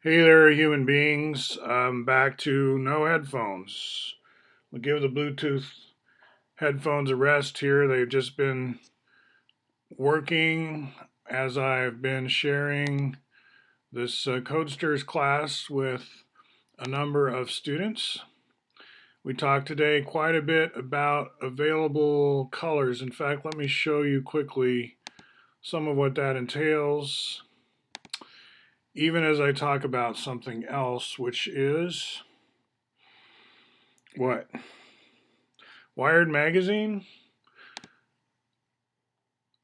Hey there, human beings. I'm back to no headphones. We'll give the Bluetooth headphones a rest here. They've just been working as I've been sharing this Codesters class with a number of students. We talked today quite a bit about available colors. In fact, let me show you quickly some of what that entails, even as I talk about something else, which is what? Wired magazine.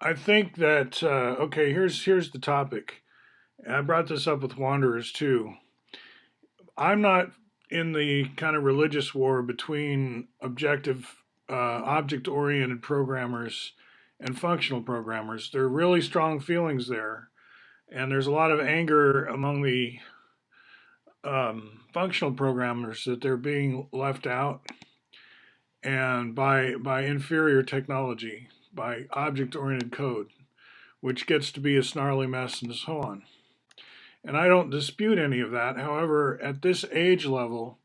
I think that okay. Here's the topic. I brought this up with Wanderers too. I'm not in the kind of religious war between object-oriented programmers and functional programmers. There are really strong feelings there, and there's a lot of anger among the functional programmers that they're being left out and by inferior technology, by object-oriented code, which gets to be a snarly mess and so on. And I don't dispute any of that. However, at this age level,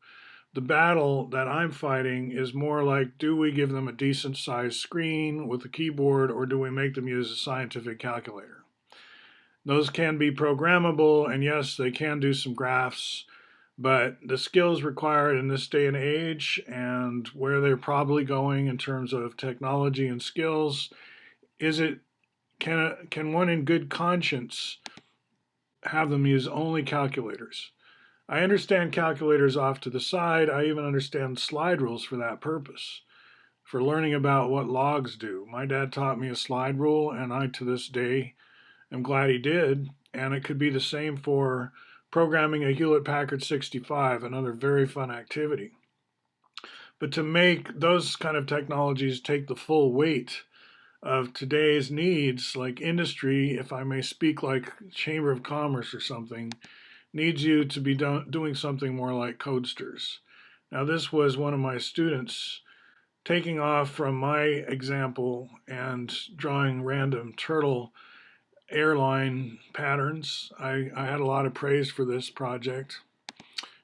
the battle that I'm fighting is more like, do we give them a decent sized screen with a keyboard, or do we make them use a scientific calculator? Those can be programmable, and yes, they can do some graphs, but the skills required in this day and age and where they're probably going in terms of technology and skills, is it can one in good conscience have them use only calculators? I understand calculators off to the side. I even understand slide rules for that purpose, for learning about what logs do. My dad taught me a slide rule, and I, to this day, am glad he did. And it could be the same for programming a Hewlett Packard 65, another very fun activity. But to make those kind of technologies take the full weight of today's needs, like industry, if I may speak like Chamber of Commerce or something, needs you to be doing something more like Codesters. Now, this was one of my students taking off from my example and drawing random turtle airline patterns. I had a lot of praise for this project.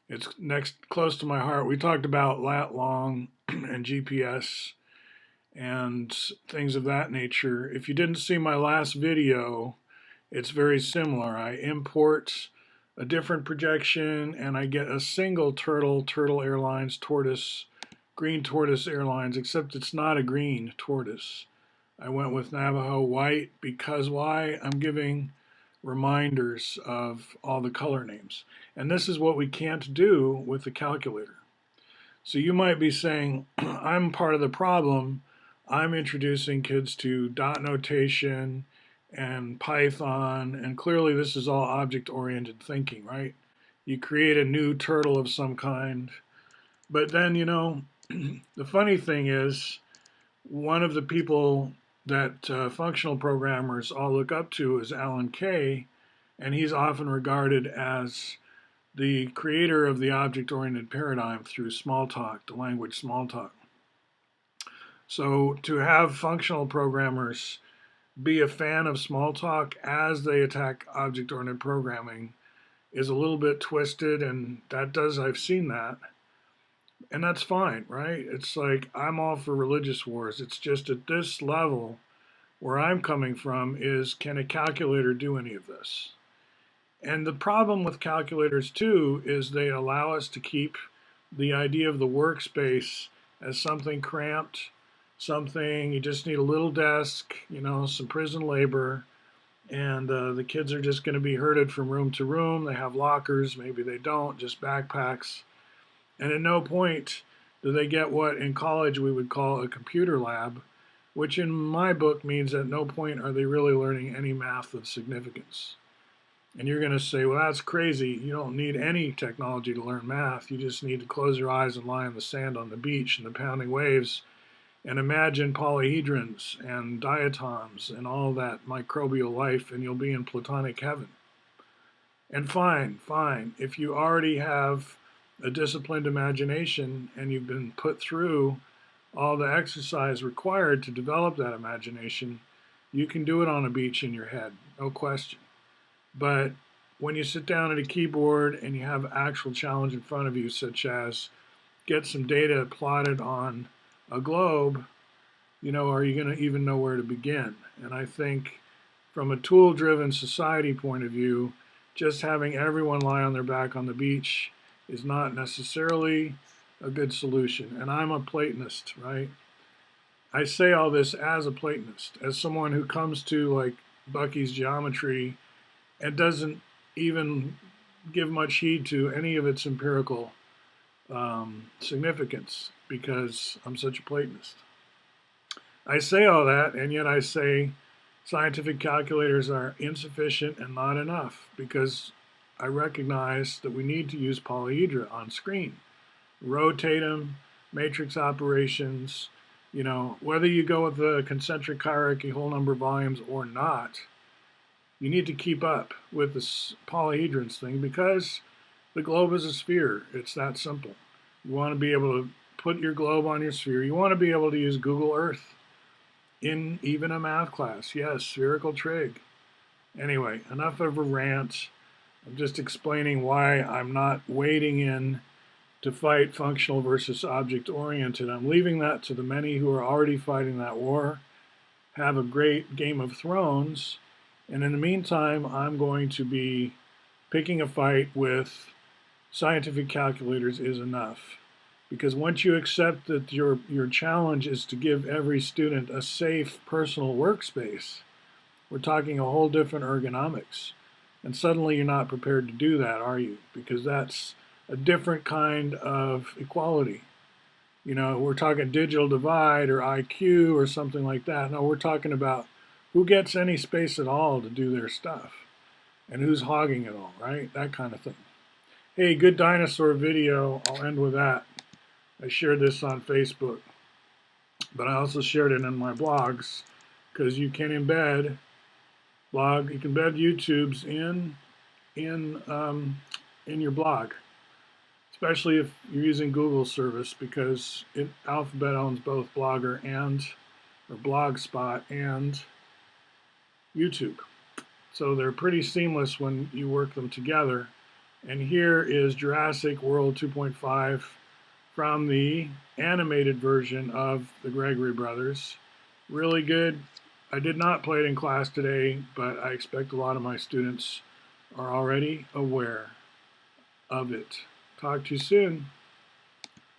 It's next close to my heart. We talked about lat long and GPS and things of that nature. If you didn't see my last video, it's very similar. I import a different projection and I get a single Turtle Airlines tortoise, green tortoise airlines, except it's not a green tortoise. I went with Navajo white because why? I'm giving reminders of all the color names. And this is what we can't do with the calculator. So you might be saying, I'm part of the problem. I'm introducing kids to dot notation and Python, and clearly this is all object-oriented thinking, right? You create a new turtle of some kind. But then, the funny thing is, one of the people that functional programmers all look up to is Alan Kay, and he's often regarded as the creator of the object-oriented paradigm through Smalltalk, the language Smalltalk. So to have functional programmers be a fan of Smalltalk as they attack object-oriented programming is a little bit twisted, and I've seen that. And that's fine, right? It's like I'm all for religious wars. It's just at this level where I'm coming from is, can a calculator do any of this? And the problem with calculators too is they allow us to keep the idea of the workspace as something cramped, something you just need a little desk, some prison labor, and the kids are just going to be herded from room to room. They have lockers, maybe they don't, just backpacks. And at no point do they get what in college we would call a computer lab, which in my book means at no point are they really learning any math of significance. And you're going to say, well, that's crazy. You don't need any technology to learn math. You just need to close your eyes and lie in the sand on the beach and the pounding waves and imagine polyhedrons and diatoms and all that microbial life, and you'll be in platonic heaven. And fine. If you already have a disciplined imagination and you've been put through all the exercise required to develop that imagination, you can do it on a beach in your head, no question. But when you sit down at a keyboard and you have an actual challenge in front of you, such as get some data plotted on a globe, are you going to even know where to begin? And I think from a tool-driven society point of view, just having everyone lie on their back on the beach is not necessarily a good solution. And I'm a Platonist, right? I say all this as a Platonist, as someone who comes to like Bucky's geometry and doesn't even give much heed to any of its empirical significance because I'm such a Platonist. I say all that, and yet I say scientific calculators are insufficient and not enough because I recognize that we need to use polyhedra on screen. Rotate them, matrix operations, whether you go with the concentric hierarchy, whole number volumes or not, you need to keep up with this polyhedrons thing because the globe is a sphere. It's that simple. You want to be able to put your globe on your sphere. You want to be able to use Google Earth in even a math class. Yes, spherical trig. Anyway, enough of a rant. I'm just explaining why I'm not wading in to fight functional versus object-oriented. I'm leaving that to the many who are already fighting that war. Have a great Game of Thrones. And in the meantime, I'm going to be picking a fight with scientific calculators is enough. Because once you accept that your challenge is to give every student a safe personal workspace, we're talking a whole different ergonomics. And suddenly you're not prepared to do that, are you? Because that's a different kind of equality. We're talking digital divide or IQ or something like that. No, we're talking about who gets any space at all to do their stuff and who's hogging it all, right? That kind of thing. Hey, good dinosaur video. I'll end with that. I shared this on Facebook, but I also shared it in my blogs because you can embed you can embed YouTubes in your blog, especially if you're using Google service because Alphabet owns both Blogger or Blogspot and YouTube. So they're pretty seamless when you work them together. And here is Jurassic World 2.5 from the animated version of the Gregory Brothers. Really good. I did not play it in class today, but I expect a lot of my students are already aware of it. Talk to you soon.